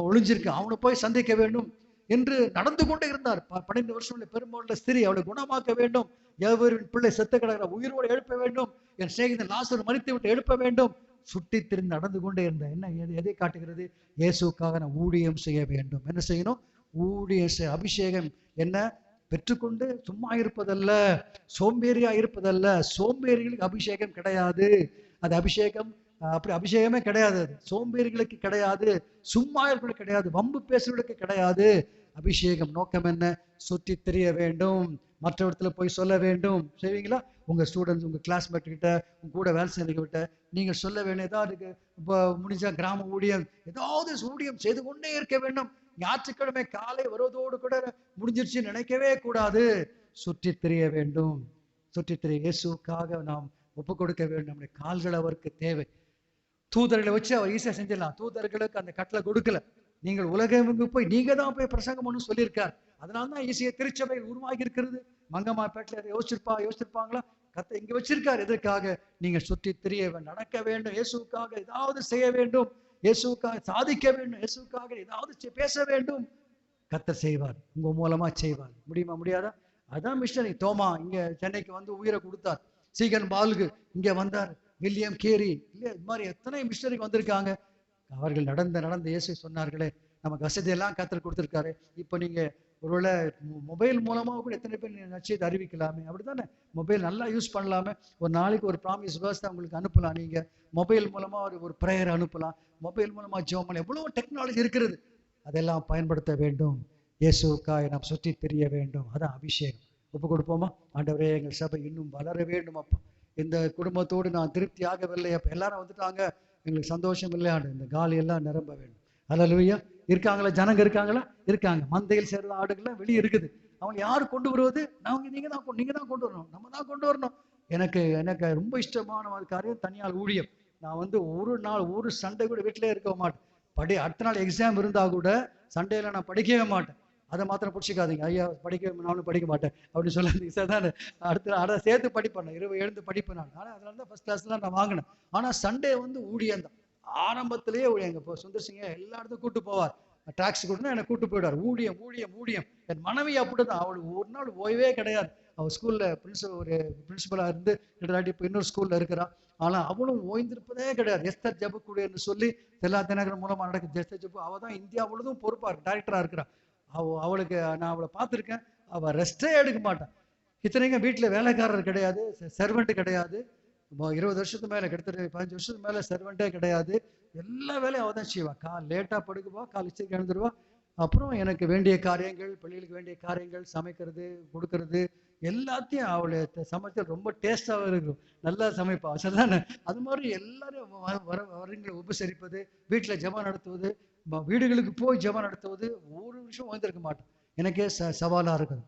ஒளிஞ்சிருக்கு, அவனை போய் சந்திக்க வேண்டும் என்று நடந்து கொண்டே இருந்தார். 12 வருஷம் பெரும்பாலுள்ள ஸ்திரீ, அவளை குணமாக்க வேண்டும், எவரின் பிள்ளை செத்த கிடக்கிற உயிரோடு எழுப்ப வேண்டும், என் சிநேகிதன் லாசர் மரித்து விட்டு எழுப்ப வேண்டும், சுட்டி திரிந்து நடந்து கொண்டே இருந்தார். என்ன எதை காட்டுகிறது? இயேசுக்காக நான் ஊழியம் செய்ய வேண்டும். என்ன செய்யணும்? ஊழியம் செய்ய. அபிஷேகம் என்ன? பெற்றுக்கொண்டு சும்மா இருப்பதல்ல, சோம்பேறியா இருப்பதல்ல. சோம்பேறிகளுக்கு அபிஷேகம் கிடையாது. அது அபிஷேகம் அப்படி அபிஷேகமே கிடையாது. அது சோம்பேறிகளுக்கு கிடையாது, சும்மா இருக்கிறவங்களுக்கு கிடையாது, வம்பு பேசுறவர்களுக்கு கிடையாது. அபிஷேகம் நோக்கம் என்ன? சுற்றி தெரிய வேண்டும், மற்றவர்களை போய் சொல்ல வேண்டும். செய்வீங்களா? உங்க ஸ்டூடெண்ட்ஸ், உங்க கிளாஸ்மேட் கிட்ட, உங்க கூட வேலை செய்யறவங்க நீங்க சொல்ல வேண்டும். ஏதாவது இருக்கு, இப்போ முடிஞ்சா கிராம ஊழியம், ஏதாவது ஊழியம் செய்து கொண்டே இருக்க வேண்டும். ஞாயிற்றுக்கிழமை காலை வருவதோடு கூட முடிஞ்சிருச்சு நினைக்கவே கூடாது. சுற்றி தெரிய வேண்டும். சுற்றி தெரிய இயேசுக்காக நாம் ஒப்பு கொடுக்க வேண்டும். நம்முடைய கால்கள் அவருக்கு தேவை. தூதர்களை வச்சு அவர் ஈஸியா செஞ்சிடலாம். தூதர்களுக்கு அந்த கட்டளை கொடுக்கல. நீங்கள் உலகெங்கு போய் நீங்க தான் போய் பிரசங்கம் ஒன்று சொல்லியிருக்கார். அதனால்தான் ஈஸியா திருச்சபை உருவாகி இருக்கிறது. மங்கம்மாப்பேட்டில் யோசிச்சிருப்பாங்களா? கத்தை இங்க வச்சிருக்காரு. எதற்காக? நீங்க சுற்றி தெரிய நடக்க வேண்டும், இயேசுக்காக ஏதாவது செய்ய வேண்டும் இயேசுக்காக சாதிக்க வேண்டும், இயேசுக்காக ஏதாவது பேச வேண்டும். கர்த்தர் செய்வார், உங்க மூலமா செய்வார். முடியுமா? முடியாதா? அதான் மிஷனரி. தோமா இங்க சென்னைக்கு வந்து உயிரை கொடுத்தார். சீகன் பாலுக்கு இங்க வந்தார். வில்லியம் கேரி இல்லையா, இது மாதிரி எத்தனை மிஷனரிக்கு வந்திருக்காங்க. அவர்கள் நடந்த இயேசு சொன்னார்களே, நமக்கு வசதியெல்லாம் கர்த்தர் கொடுத்துருக்காரு. இப்போ நீங்க ஒருவேளை மொபைல் மூலமாக கூட எத்தனை பேர் நச்சயத்தை அறிவிக்கலாமே, அப்படித்தானே? மொபைல் நல்லா யூஸ் பண்ணலாமே. ஒரு நாளைக்கு ஒரு ப்ராமிஸ் வேர்ஸ் உங்களுக்கு அனுப்பலாம். நீங்க மொபைல் மூலமா ஒரு ப்ரேயர் அனுப்பலாம். மொபைல் மூலமா ஜெபம் பண்ணலாம். எவ்வளவு டெக்னாலஜி இருக்கிறது. அதெல்லாம் பயன்படுத்த வேண்டும். இயேசுக்காய் நாம் சுற்றி தெரிய வேண்டும். அதான் அபிஷேகம். ஒப்பு கொடுப்போமா? ஆண்டவரே, எங்கள் சபை இன்னும் வளர வேண்டும் அப்பா. இந்த குடும்பத்தோடு நான் திருப்தி ஆகவில்லை அப்ப, எல்லாரும் வந்துட்டாங்க, எங்களுக்கு சந்தோஷம் இல்லையாண்டு இந்த காலி எல்லாம் நிரம்ப வேண்டும். அல்லேலூயா. இருக்காங்களா? ஜனங்க இருக்காங்களா? இருக்காங்க. மந்தையில் சேர்ந்த ஆடுகள்லாம் வெளியே இருக்குது. அவங்க யாரு கொண்டு வருவது? நீங்க தான் கொண்டு வரணும். நம்ம தான் கொண்டு வரணும். எனக்கு ரொம்ப இஷ்டமான காரியம் தனியார் ஊழியம். நான் வந்து ஒரு நாள் ஒரு சண்டை கூட வீட்டிலே இருக்க மாட்டேன். அடுத்த நாள் எக்ஸாம் இருந்தா கூட சண்டேல நான் படிக்கவே மாட்டேன். அதை மாத்திரம் பிடிச்சிக்காதீங்க. ஐயா நானும் படிக்க மாட்டேன் அப்படின்னு சொல்லாதீங்க சார். தான் அடுத்த சேர்த்து படிப்பேன், இரவு எழுந்து படிப்பேன் நான். ஆனால் அதனால தான் ஃபர்ஸ்ட் கிளாஸ்லாம் நான் வாங்கினேன். ஆனால் சண்டே வந்து ஊழியம் தான். ஆரம்பத்திலேயே ஊழியங்க. இப்போ சுந்தர் சிங்க எல்லா இடத்துக்கும் கூட்டு போவார். டாக்ஸி கூட்டுனா என்னை கூட்டு போயிடுவார். ஊழியம் ஊழியம் ஊழியம். என் மனைவி அப்படிதான். அவளுக்கு ஒரு நாள் ஓய்வே கிடையாது. அவள் ஸ்கூல்ல பிரின்சிபலா இருந்து கிட்டத்தட்ட இப்போ இன்னொரு ஸ்கூல்ல இருக்கிறான். ஆனால் அவளும் ஓய்ந்திருப்பதே கிடையாது. எஸ்தர் ஜபக்குடி என்று சொல்லி எல்லா தினகரன் மூலமா நடக்குது. எஸ்தர் ஜபு அவள் தான் இந்தியா முழுதும் பொறுப்பா இருக்கு, டைரக்டரா இருக்கிறான். அவளுக்கு நான் அவளை பார்த்துருக்கேன். அவள் ரெஸ்டே எடுக்க மாட்டான். இத்தனைக்கும் வீட்டில் வேலைக்காரர் கிடையாது, சர்வெண்ட் கிடையாது. 20 வருஷத்துக்கு மேலே, கிட்டத்தட்ட 15 வருஷத்துக்கு மேலே சர்வெண்ட்டே கிடையாது. எல்லா வேலையும் அவள் தான் செய்வாள். லேட்டாக படுக்குவா, இச்சைக்கு எழுந்துருவா. அப்புறம் எனக்கு வேண்டிய காரியங்கள், பிள்ளைகளுக்கு வேண்டிய காரியங்கள், சமைக்கிறது, கொடுக்கறது எல்லாத்தையும் அவளை சமைச்சல் ரொம்ப டேஸ்டாக இருக்கும். நல்லா சமைப்பா சரிதானே? அது மாதிரி எல்லாரும் வரங்களை உபசரிப்பது, வீட்டில் ஜெபம் நடத்துவது, வீடுகளுக்கு போய் ஜெபம் நடத்துவது. ஒரு நிமிஷம் ஓய்ந்திருக்க மாட்டோம். எனக்கே சவாலாக இருக்குது.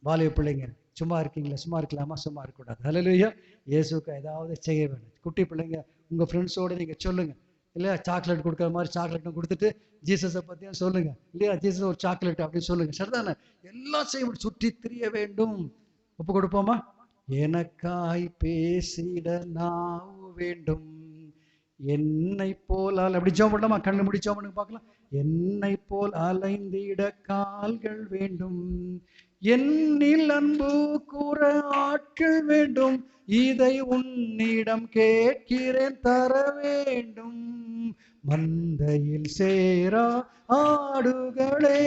வாலிப பிள்ளைங்க சும்மா இருக்கீங்களா? சும்மா இருக்கலாமா? சும்மா இருக்கக்கூடாது. அல்லேலூயா. இயேசுக்கு ஏதாவது செய்ய வேண்டும். குட்டி பிள்ளைங்க உங்கள் ஃப்ரெண்ட்ஸோடு நீங்கள் சொல்லுங்கள் இல்லையா? சாக்லேட் கொடுக்குற மாதிரி சாக்லேட்டும் கொடுத்துட்டு ஜீசஸை பற்றியும் சொல்லுங்க இல்லையா? ஜீசஸ் ஒரு சாக்லேட் அப்படின்னு சொல்லுங்க. சரிதானே? எல்லாம் செய்ய முடியும். சுற்றி திரிய வேண்டும். ஒப்பு கொடுப்போமா? எனக்காய் பேசிட நாவு வேண்டும், என்னை போல் அப்படி ஜெபம் பண்ணலாமா? கண்ணு முடி ஜெபம் பண்ணுங்க பார்க்கலாம். என்னை போல் அலைந்திட கால்கள் வேண்டும், என்னில் அன்பு கூற ஆட்கள் வேண்டும், இதை உன்னிடம் கேட்கிறேன் தர வேண்டும், மந்தையில் சேரா ஆடுகளே